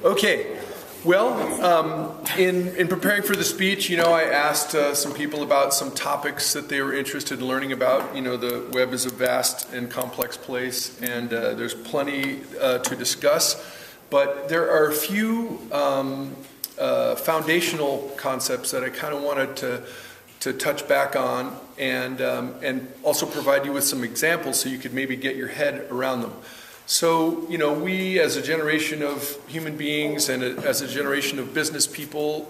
Okay. Well, in preparing for the speech, I asked some people about some topics that they were interested in learning about. The web is a vast and complex place, and there's plenty to discuss. But there are a few foundational concepts that I kind of wanted to touch back on, and also provide you with some examples so you could maybe get your head around them. So, we as a generation of human beings and as a generation of business people,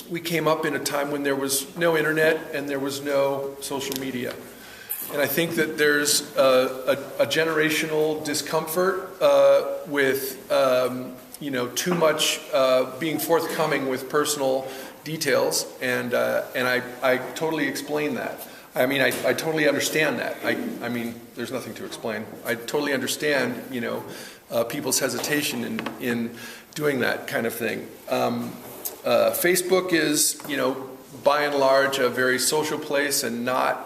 we came up in a time when there was no internet and there was no social media. And I think that there's a generational discomfort with, too much being forthcoming with personal details, and I totally explain that. I totally understand that. There's nothing to explain. I totally understand, people's hesitation in doing that kind of thing. Facebook is, by and large, a very social place and not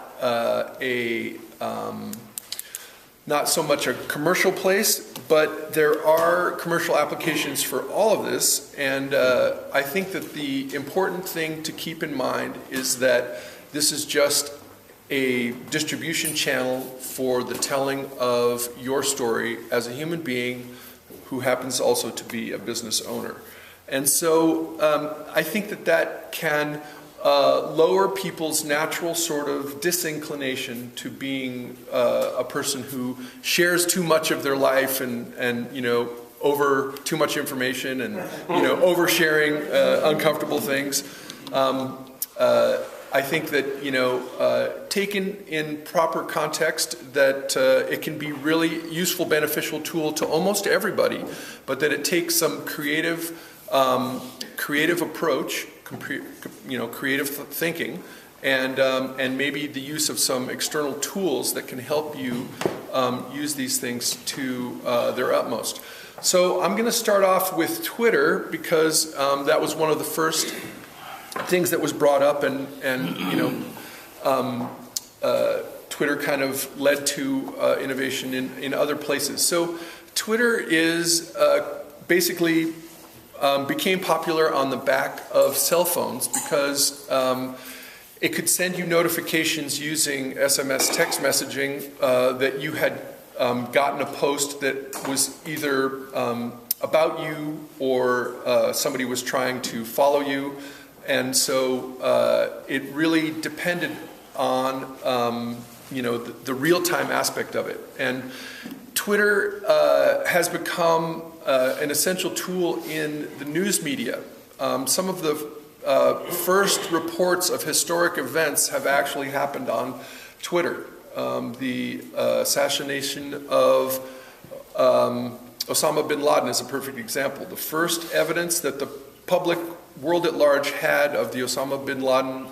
not so much a commercial place, but there are commercial applications for all of this. And I think that the important thing to keep in mind is that this is just a distribution channel for the telling of your story as a human being who happens also to be a business owner. And so I think that can lower people's natural sort of disinclination to being a person who shares too much of their life and over too much information and oversharing uncomfortable things. I think that, taken in proper context, that it can be really useful, beneficial tool to almost everybody, but that it takes some creative approach, creative thinking, and maybe the use of some external tools that can help you use these things to their utmost. So I'm going to start off with Twitter because that was one of the first things that was brought up, and Twitter kind of led to innovation in other places. So Twitter is basically became popular on the back of cell phones because it could send you notifications using SMS text messaging that you had gotten a post that was either about you or somebody was trying to follow you. And so it really depended on the real-time aspect of it. And Twitter has become an essential tool in the news media. Some of the first reports of historic events have actually happened on Twitter. The assassination of Osama Bin Laden is a perfect example. The first evidence that the public world at large had of the Osama Bin Laden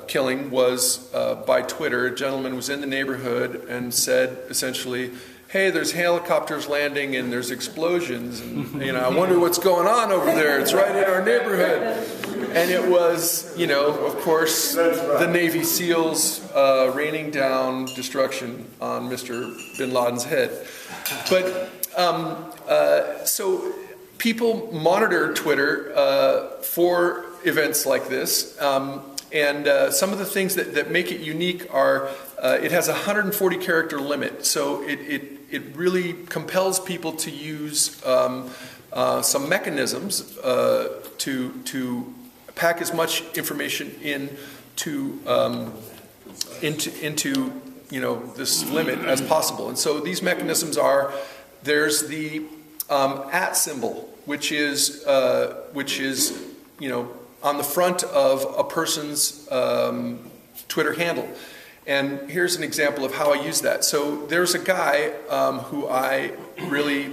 killing was by Twitter. A gentleman was in the neighborhood and said essentially, hey, there's helicopters landing and there's explosions, and I wonder what's going on over there. It's right in our neighborhood. And it was, of course, the Navy SEALs raining down destruction on Mr. Bin Laden's head. But so people monitor Twitter for events like this, and some of the things that make it unique are it has a 140 character limit, so it really compels people to use some mechanisms to pack as much information into this limit as possible. And so these mechanisms are, there's the @ symbol, which is on the front of a person's Twitter handle. And here's an example of how I use that. So there's a guy who I really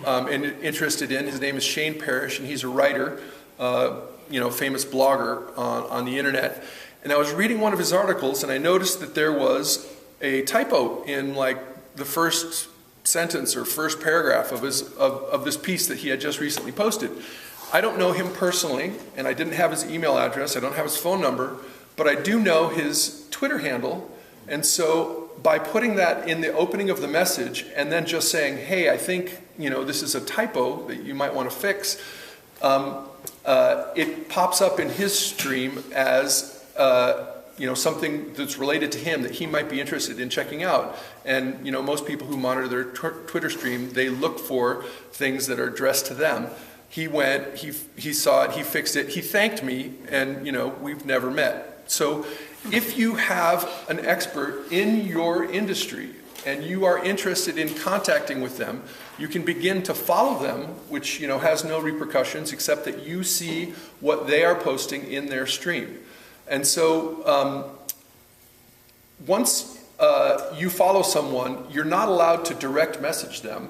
am interested in. His name is Shane Parrish, and he's a writer, famous blogger on the internet. And I was reading one of his articles, and I noticed that there was a typo in like the first sentence or first paragraph of this piece that he had just recently posted. I don't know him personally, and I didn't have his email address. I don't have his phone number, but I do know his Twitter handle. And so by putting that in the opening of the message and then just saying, hey, I think this is a typo that you might want to fix, it pops up in his stream as something that's related to him that he might be interested in checking out. And most people who monitor their Twitter stream, they look for things that are addressed to them. He went, he saw it, he fixed it, he thanked me, and we've never met. So if you have an expert in your industry and you are interested in contacting with them, you can begin to follow them, which has no repercussions except that you see what they are posting in their stream. And so once you follow someone, you're not allowed to direct message them,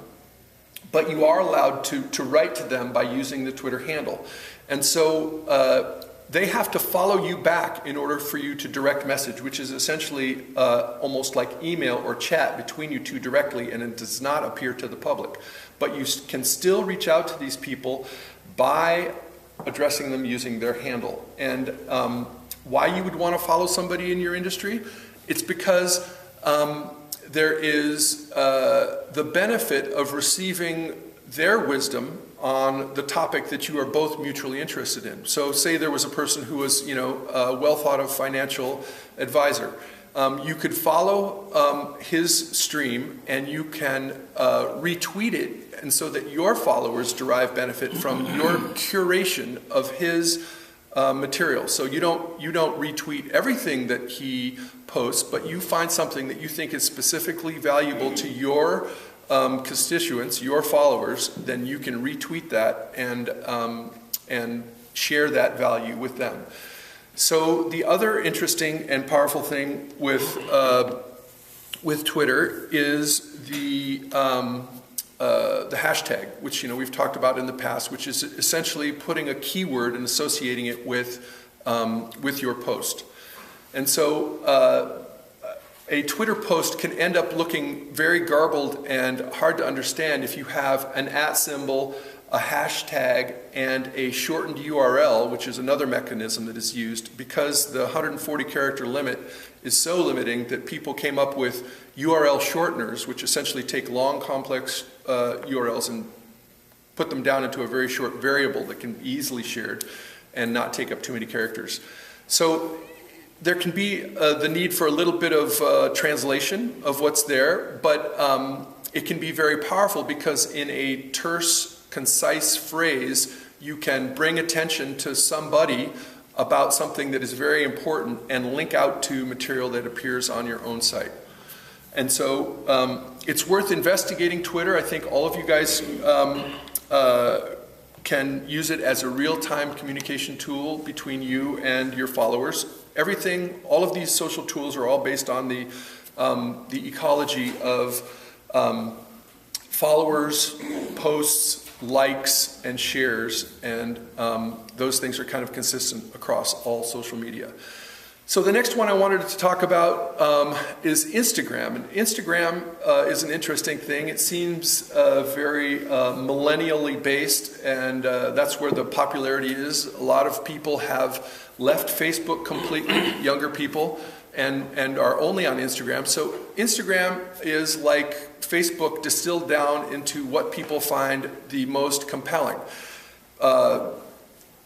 but you are allowed to write to them by using the Twitter handle. And so they have to follow you back in order for you to direct message, which is essentially almost like email or chat between you two directly, and it does not appear to the public. But you can still reach out to these people by addressing them using their handle. And why you would want to follow somebody in your industry? It's because there is the benefit of receiving their wisdom on the topic that you are both mutually interested in. So say there was a person who was, a well thought of financial advisor. You could follow his stream and you can retweet it, and so that your followers derive benefit from your curation of his material. So you don't retweet everything that he posts, but you find something that you think is specifically valuable to your constituents, your followers, then you can retweet that and share that value with them. So the other interesting and powerful thing with Twitter is the hashtag, which we've talked about in the past, which is essentially putting a keyword and associating it with your post. And so a Twitter post can end up looking very garbled and hard to understand if you have an @ symbol, a hashtag, and a shortened URL, which is another mechanism that is used, because the 140 character limit is so limiting that people came up with URL shorteners, which essentially take long, complex URLs and put them down into a very short variable that can be easily shared and not take up too many characters. So there can be the need for a little bit of translation of what's there, but it can be very powerful because in a terse, concise phrase, you can bring attention to somebody about something that is very important and link out to material that appears on your own site. And so it's worth investigating Twitter. I think all of you guys can use it as a real-time communication tool between you and your followers. Everything, all of these social tools are all based on the ecology of followers, posts, likes, and shares, and those things are kind of consistent across all social media. So the next one I wanted to talk about is Instagram. And Instagram is an interesting thing. It seems very millennially based, and that's where the popularity is. A lot of people have left Facebook completely, younger people, and are only on Instagram. So Instagram is like Facebook distilled down into what people find the most compelling.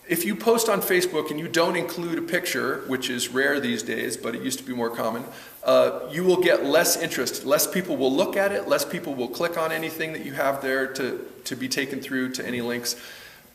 If you post on Facebook and you don't include a picture, which is rare these days, but it used to be more common, you will get less interest. Less people will look at it, less people will click on anything that you have there to be taken through to any links.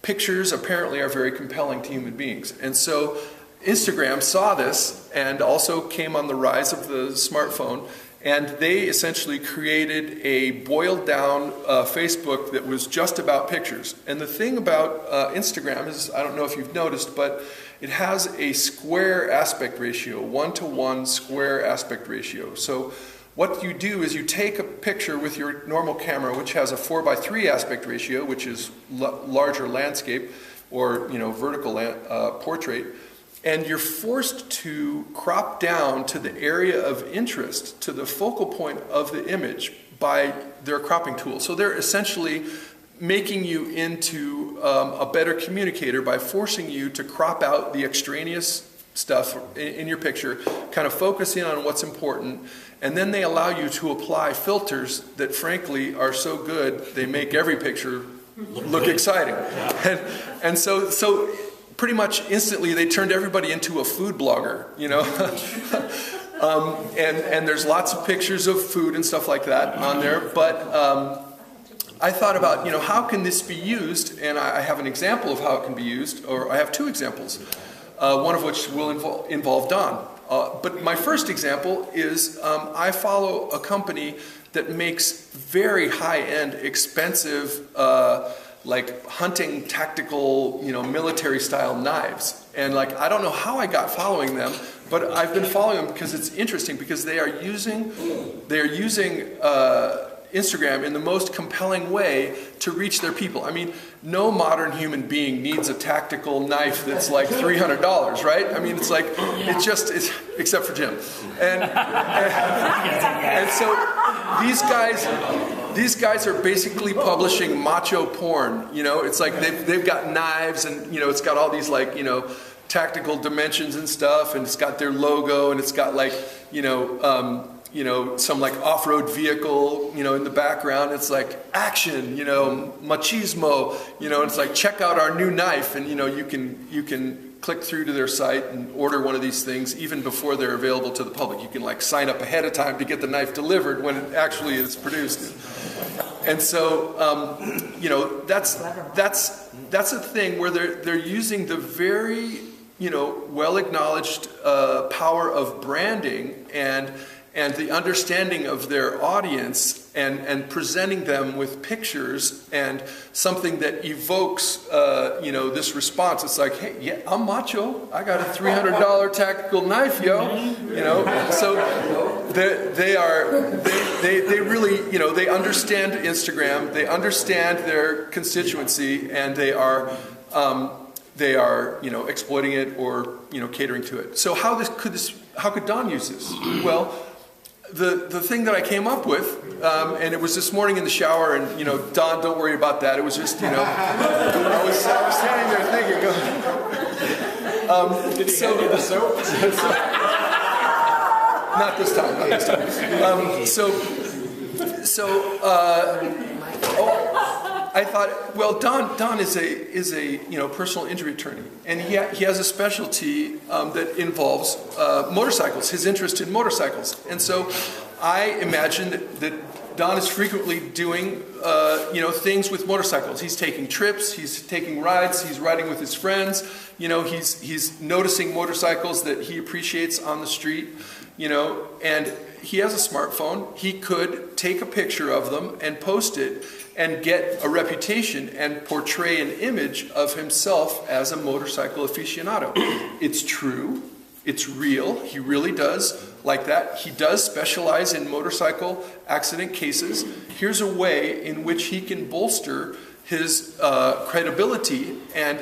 Pictures apparently are very compelling to human beings. And so Instagram saw this and also came on the rise of the smartphone, and they essentially created a boiled down Facebook that was just about pictures. And the thing about Instagram is, I don't know if you've noticed, but it has a square aspect ratio, 1-to-1 square aspect ratio. So what you do is you take a picture with your normal camera, which has a 4:3 aspect ratio, which is larger landscape or vertical portrait, and you're forced to crop down to the area of interest, to the focal point of the image by their cropping tool. So they're essentially making you into a better communicator by forcing you to crop out the extraneous stuff in your picture, kind of focus in on what's important, and then they allow you to apply filters that frankly are so good they make every picture look exciting. And so pretty much instantly they turned everybody into a food blogger, you know. And there's lots of pictures of food and stuff like that on there, but I thought about, you know, how can this be used? And I have an example of how it can be used, or I have two examples, one of which will involve Don. But my first example is I follow a company that makes very high-end, expensive, like hunting, tactical, you know, military-style knives. And like, I don't know how I got following them, but I've been following them because it's interesting, because they are using Instagram in the most compelling way to reach their people. I mean, no modern human being needs a tactical knife that's like $300, right? I mean, it's like, it's except for Jim. And so these guys are basically publishing macho porn, you know? It's like they've got knives, and, you know, it's got all these, like, you know, tactical dimensions and stuff, and it's got their logo, and it's got, like, you know, some like off-road vehicle, you know, in the background. It's like action, you know, machismo, you know, and it's like, check out our new knife, and, you know, you can click through to their site and order one of these things even before they're available to the public. You can like sign up ahead of time to get the knife delivered when it actually is produced. And so, you know, that's a thing where they're using the very, you know, well-acknowledged power of branding and the understanding of their audience, and presenting them with pictures and something that evokes, you know, this response. It's like, hey, yeah, I'm macho. I got a $300 tactical knife, yo. You know, so they really, you know, they understand Instagram. They understand their constituency, and they are, you know, exploiting it or, you know, catering to it. So how could Don use this? Well, the thing that I came up with, and it was this morning in the shower, and, you know, Don, don't worry about that. It was just, you know, I was standing there thinking, did he hand you the soap? Not this time. I thought, well, Don is a you know, personal injury attorney, and he has a specialty that involves motorcycles. His interest in motorcycles, and so I imagine that Don is frequently doing you know, things with motorcycles. He's taking trips, he's taking rides, he's riding with his friends. You know, he's noticing motorcycles that he appreciates on the street. You know, and he has a smartphone. He could take a picture of them and post it, and get a reputation and portray an image of himself as a motorcycle aficionado. It's true. It's real. He really does like that. He does specialize in motorcycle accident cases. Here's a way in which he can bolster his credibility and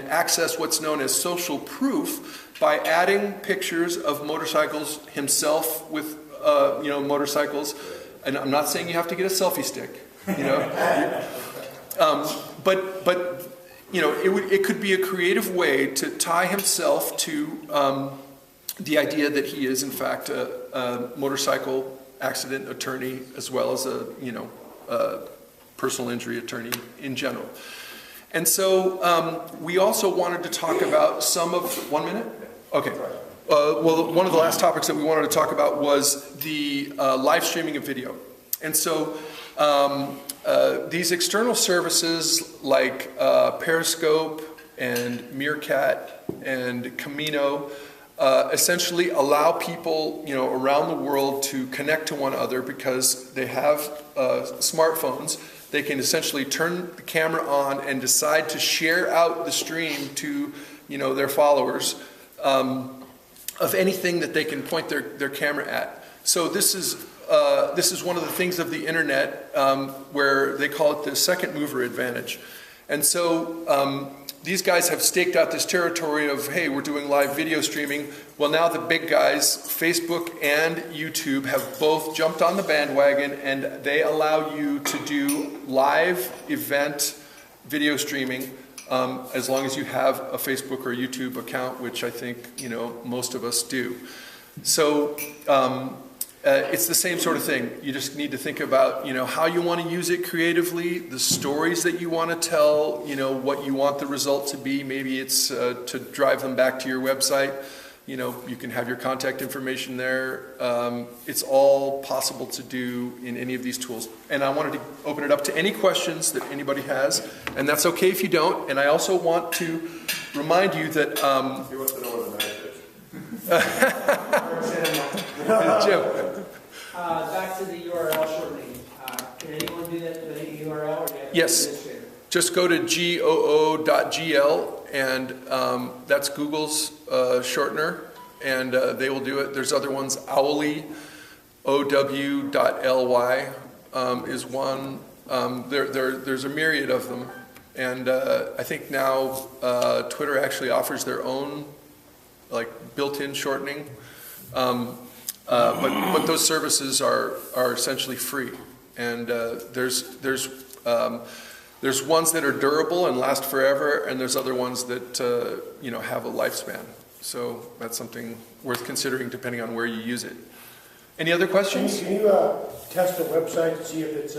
access what's known as social proof by adding pictures of motorcycles himself with you know, motorcycles. And I'm not saying you have to get a selfie stick, you know, but you know, it could be a creative way to tie himself to the idea that he is in fact a motorcycle accident attorney, as well as a, you know, personal injury attorney in general. And so we also wanted to talk about some of 1 minute. Okay. Well, one of the last topics that we wanted to talk about was the live streaming of video. And so these external services like Periscope and Meerkat and Camino essentially allow people, you know, around the world to connect to one another because they have smartphones. They can essentially turn the camera on and decide to share out the stream to, you know, their followers. Of anything that they can point their camera at. So this is one of the things of the internet where they call it the second mover advantage. And so these guys have staked out this territory of, hey, we're doing live video streaming. Well, now the big guys, Facebook and YouTube, have both jumped on the bandwagon, and they allow you to do live event video streaming as long as you have a Facebook or YouTube account, which I think, most of us do. So it's the same sort of thing. You just need to think about, how you want to use it creatively, the stories that you want to tell, what you want the result to be. Maybe it's to drive them back to your website. You can have your contact information there. It's all possible to do in any of these tools. And I wanted to open it up to any questions that anybody has, and that's okay if you don't. And I also want to remind you that... He wants to know what the knife is. Jim. Back to the URL shortening. Can anyone do that with any URL? Or do you have to Yes. Just go to goo.gl, and that's Google's shortener, and they will do it. There's other ones. Owly, ow.ly is one. There's a myriad of them, and I think now Twitter actually offers their own built-in shortening. But those services are essentially free, and there's ones that are durable and last forever, and there's other ones that have a lifespan. So that's something worth considering depending on where you use it. Any other questions? Can you test a website to see if it's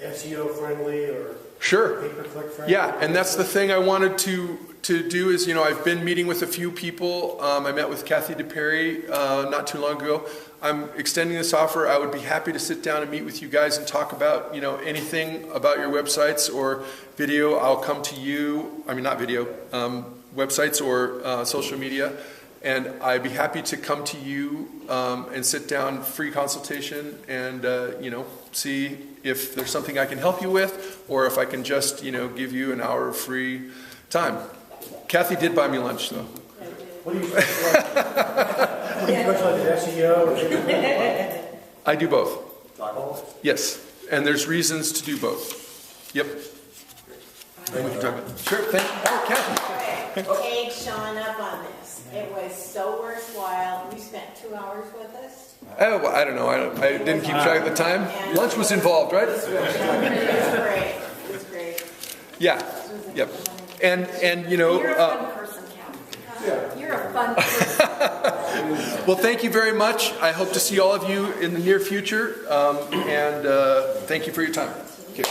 SEO friendly or Sure. pay-per-click friendly? Yeah, and that's the thing I wanted to do is, I've been meeting with a few people. I met with Kathy DePerry not too long ago. I'm extending this offer. I would be happy to sit down and meet with you guys and talk about, anything about your websites or video. I'll come to you, not video, websites or social media. And I'd be happy to come to you and sit down, free consultation, and, see if there's something I can help you with, or if I can just, give you an hour of free time. Kathy did buy me lunch, though. What do you specialize in, SEO or pay-per-click? I do both. Both? Yes, and there's reasons to do both. Yep. And we can talk about it. Sure, thank you. Oh, Kathy. Take Sean up on this. It was so worthwhile. You spent 2 hours with us. Oh, well, I don't know. I didn't keep track of the time. Lunch was involved, right? It was great. It was great. Yeah. Yep. And You're a fun person, Cal. You're a fun person. well, thank you very much. I hope to see all of you in the near future. And thank you for your time. Okay.